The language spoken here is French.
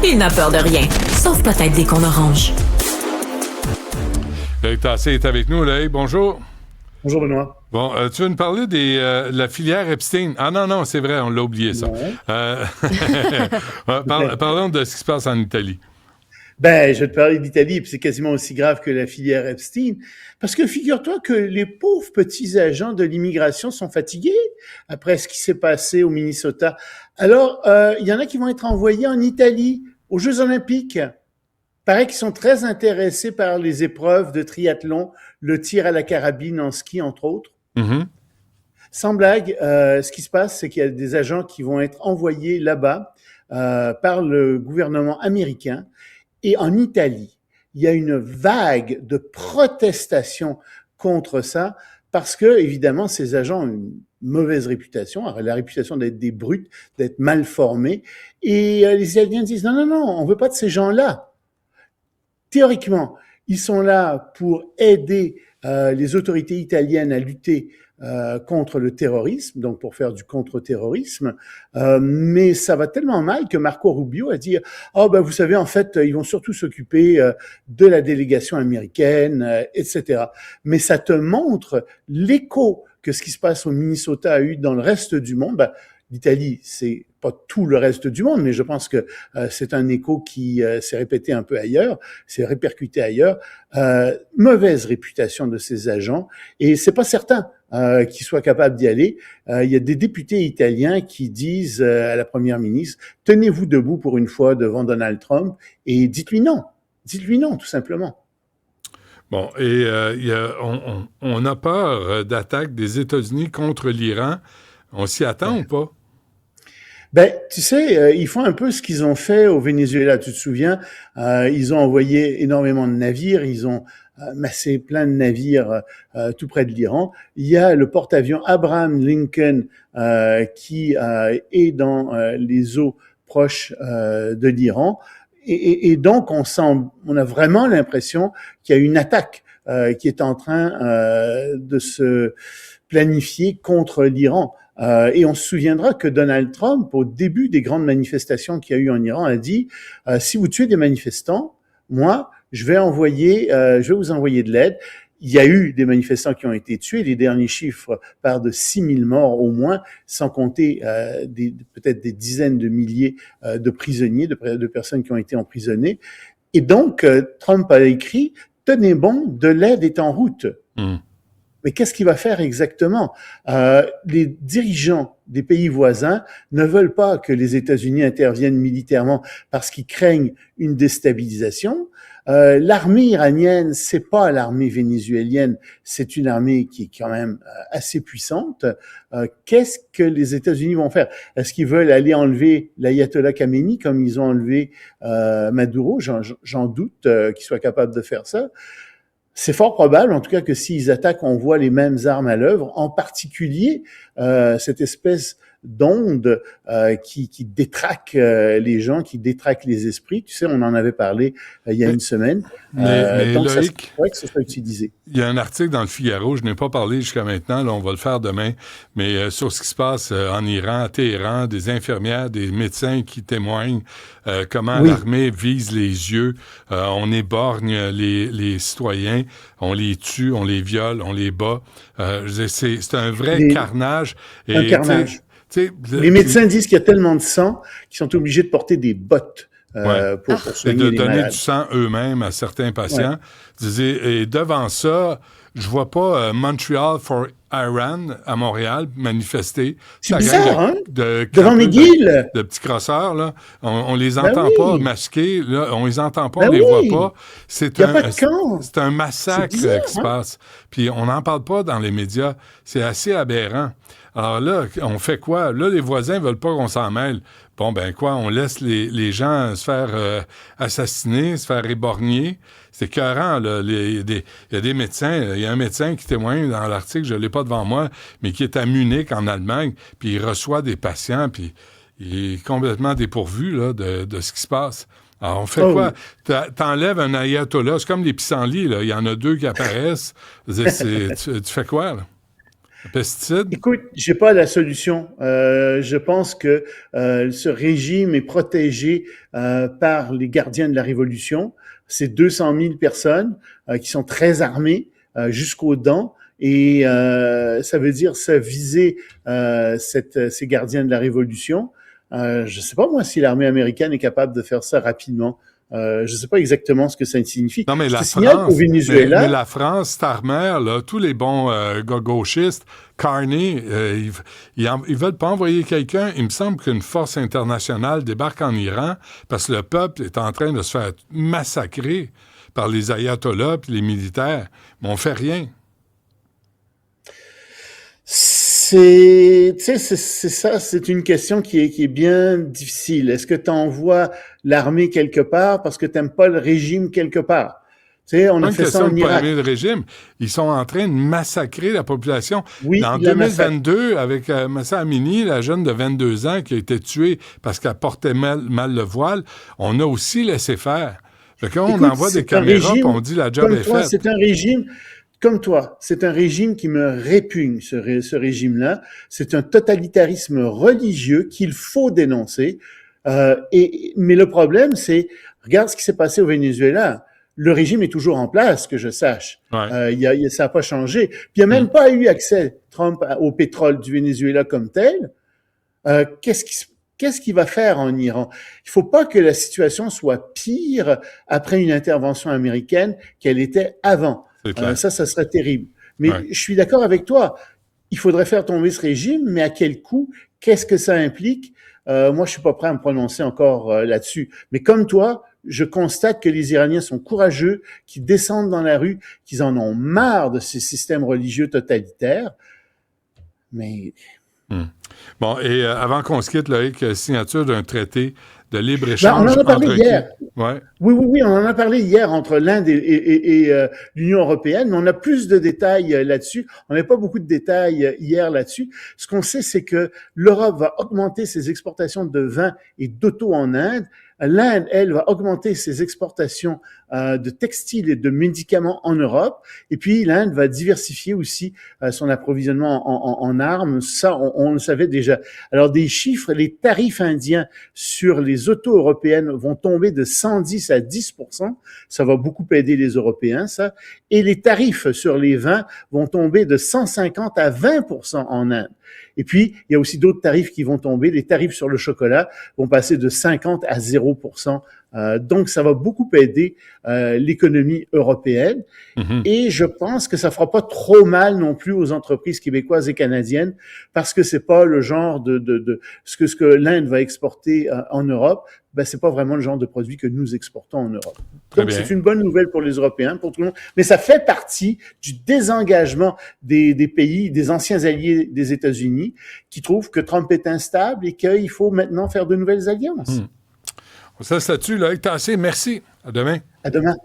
Il n'a peur de rien, sauf peut-être des cônes oranges. Loïc Tassé est avec nous. Loïc, bonjour. Bonjour Benoît. Bon, tu veux nous parler de la filière Epstein? Ah non, c'est vrai, on l'a oublié ça. Parlons de ce qui se passe en Italie. Je vais te parler d'Italie, puis c'est quasiment aussi grave que la filière Epstein, parce que figure-toi que les pauvres petits agents de l'immigration sont fatigués après ce qui s'est passé au Minnesota. Alors, il y en a qui vont être envoyés en Italie, aux Jeux Olympiques. Paraît qu'ils sont très intéressés par les épreuves de triathlon, le tir à la carabine en ski, entre autres. Mm-hmm. Sans blague, ce qui se passe, c'est qu'il y a des agents qui vont être envoyés là-bas par le gouvernement américain. Et en Italie, il y a une vague de protestations contre ça parce que, évidemment, ces agents ont une mauvaise réputation, la réputation d'être des brutes, d'être mal formés. Et les Italiens disent non, on veut pas de ces gens-là. Théoriquement, ils sont là pour aider les autorités italiennes à lutter contre le terrorisme, donc pour faire du contre-terrorisme, mais ça va tellement mal que Marco Rubio a dit « vous savez, en fait, ils vont surtout s'occuper de la délégation américaine, etc. » Mais ça te montre l'écho que ce qui se passe au Minnesota a eu dans le reste du monde. L'Italie, c'est pas tout le reste du monde, mais je pense que c'est un écho qui s'est répété un peu ailleurs, s'est répercuté ailleurs. Mauvaise réputation de ces agents, et c'est pas certain qu'ils soient capables d'y aller. Il y a des députés italiens qui disent à la première ministre, tenez-vous debout pour une fois devant Donald Trump et dites-lui non, tout simplement. Bon, et on a peur d'attaques des États-Unis contre l'Iran. On s'y attend ou pas? Tu sais, ils font un peu ce qu'ils ont fait au Venezuela. Tu te souviens, ils ont envoyé énormément de navires, ils ont massé plein de navires tout près de l'Iran. Il y a le porte-avions Abraham Lincoln qui est dans les eaux proches de l'Iran. Et donc, on a vraiment l'impression qu'il y a une attaque qui est en train de se planifier contre l'Iran. Et on se souviendra que Donald Trump, au début des grandes manifestations qu'il y a eu en Iran, a dit si vous tuez des manifestants, moi, je vais vous envoyer de l'aide. Il y a eu des manifestants qui ont été tués. Les derniers chiffres parlent de 6 000 morts au moins, sans compter peut-être des dizaines de milliers de prisonniers, de personnes qui ont été emprisonnées. Et donc, Trump a écrit « Tenez bon, de l'aide est en route ». Mais qu'est-ce qu'il va faire exactement? Les dirigeants des pays voisins ne veulent pas que les États-Unis interviennent militairement parce qu'ils craignent une déstabilisation. L'armée iranienne, c'est pas l'armée vénézuélienne, c'est une armée qui est quand même assez puissante. Qu'est-ce que les États-Unis vont faire? Est-ce qu'ils veulent aller enlever l'ayatollah Khamenei comme ils ont enlevé Maduro? J'en doute qu'ils soient capables de faire ça. C'est fort probable, en tout cas, que s'ils attaquent, on voit les mêmes armes à l'œuvre, en particulier cette espèce d'onde qui détraque les gens, qui détraque les esprits. Tu sais, on en avait parlé il y a une semaine. Mais donc, Loïc, ça pourrait que ce soit utilisé. Il y a un article dans le Figaro, je n'ai pas parlé jusqu'à maintenant, là, on va le faire demain, mais sur ce qui se passe en Iran, à Téhéran, des infirmières, des médecins qui témoignent comment l'armée vise les yeux, on éborgne les citoyens, on les tue, on les viole, on les bat. C'est un vrai carnage. Un carnage. Les médecins disent qu'il y a tellement de sang qu'ils sont obligés de porter des bottes pour soigner les malades. Et de donner du sang eux-mêmes à certains patients. Et devant ça, je vois pas Montreal for Iran à Montréal manifester. C'est bizarre, Devant McGill. De petits crosseurs, là. On les entend pas masqués, là. On les entend pas, on les voit pas. C'est un massacre qui se passe. Puis on n'en parle pas dans les médias. C'est assez aberrant. Alors là, on fait quoi? Là, les voisins veulent pas qu'on s'en mêle. Bon, on laisse les gens se faire assassiner, se faire éborgner. C'est écœurant, là. Il y a des médecins. Il y a un médecin qui témoigne dans l'article, je l'ai pas devant moi, mais qui est à Munich, en Allemagne, puis il reçoit des patients, puis il est complètement dépourvu là, de ce qui se passe. Alors, on fait quoi? T'enlèves un ayatollah, c'est comme les pissenlits, là. Il y en a deux qui apparaissent. Tu fais quoi, là? Pesticides? Écoute, j'ai pas la solution. Je pense que ce régime est protégé par les gardiens de la Révolution. C'est 200 000 personnes qui sont très armées jusqu'aux dents. Et ça veut dire ça viser ces gardiens de la Révolution. Je sais pas moi si l'armée américaine est capable de faire ça rapidement. Je sais pas exactement ce que ça signifie. Non, mais je la te signale France, qu'au Venezuela, mais la France, Starmer, là, tous les bons gauchistes, Carney, ils veulent pas envoyer quelqu'un. Il me semble qu'une force internationale débarque en Iran parce que le peuple est en train de se faire massacrer par les ayatollahs et les militaires. Mais on fait rien. c'est ça, c'est une question qui est bien difficile. Est-ce que tu envoies l'armée quelque part parce que tu n'aimes pas le régime quelque part? Tu sais, on a fait ça en Irak. Le régime. Ils sont en train de massacrer la population. Oui, en 2022, avec Massa Amini, la jeune de 22 ans qui a été tuée parce qu'elle portait mal le voile, on a aussi laissé faire. Quand on envoie des caméras et on dit la job est faite. C'est un régime comme toi, c'est un régime qui me répugne, ce régime-là. C'est un totalitarisme religieux qu'il faut dénoncer. Mais le problème, c'est, regarde ce qui s'est passé au Venezuela. Le régime est toujours en place, que je sache. Ouais. Ça n'a pas changé. Puis il n'y a même pas eu accès, Trump, au pétrole du Venezuela comme tel. Qu'est-ce qu'il va faire en Iran? Il faut pas que la situation soit pire après une intervention américaine qu'elle était avant. Ça serait terrible. Mais je suis d'accord avec toi. Il faudrait faire tomber ce régime, mais à quel coût? Qu'est-ce que ça implique? Moi, je suis pas prêt à me prononcer encore là-dessus. Mais comme toi, je constate que les Iraniens sont courageux, qu'ils descendent dans la rue, qu'ils en ont marre de ces systèmes religieux totalitaires. Mais... Bon, et avant qu'on se quitte, Loïc, signature d'un traité de libre-échange. On en a parlé hier. Ouais. Oui, on en a parlé hier entre l'Inde et l'Union européenne, mais on a plus de détails là-dessus. On n'avait pas beaucoup de détails hier là-dessus. Ce qu'on sait, c'est que l'Europe va augmenter ses exportations de vin et d'auto en Inde. L'Inde, elle, va augmenter ses exportations de textiles et de médicaments en Europe. Et puis, l'Inde va diversifier aussi son approvisionnement en armes. Ça, on le savait déjà. Alors, des chiffres, les tarifs indiens sur les autos européennes vont tomber de 110 à 10%. Ça va beaucoup aider les Européens, ça. Et les tarifs sur les vins vont tomber de 150 à 20% en Inde. Et puis, il y a aussi d'autres tarifs qui vont tomber. Les tarifs sur le chocolat vont passer de 50 à 0%. Donc, ça va beaucoup aider l'économie européenne. Mm-hmm. Et je pense que ça fera pas trop mal non plus aux entreprises québécoises et canadiennes parce que c'est pas le genre de ce que l'Inde va exporter en Europe. Ben, c'est pas vraiment le genre de produit que nous exportons en Europe. Donc, c'est une bonne nouvelle pour les Européens, pour tout le monde. Mais ça fait partie du désengagement des pays, des anciens alliés des États-Unis, qui trouvent que Trump est instable et qu'il faut maintenant faire de nouvelles alliances. Ça, c'est là-dessus, Loïc Tassé. Merci. À demain. À demain.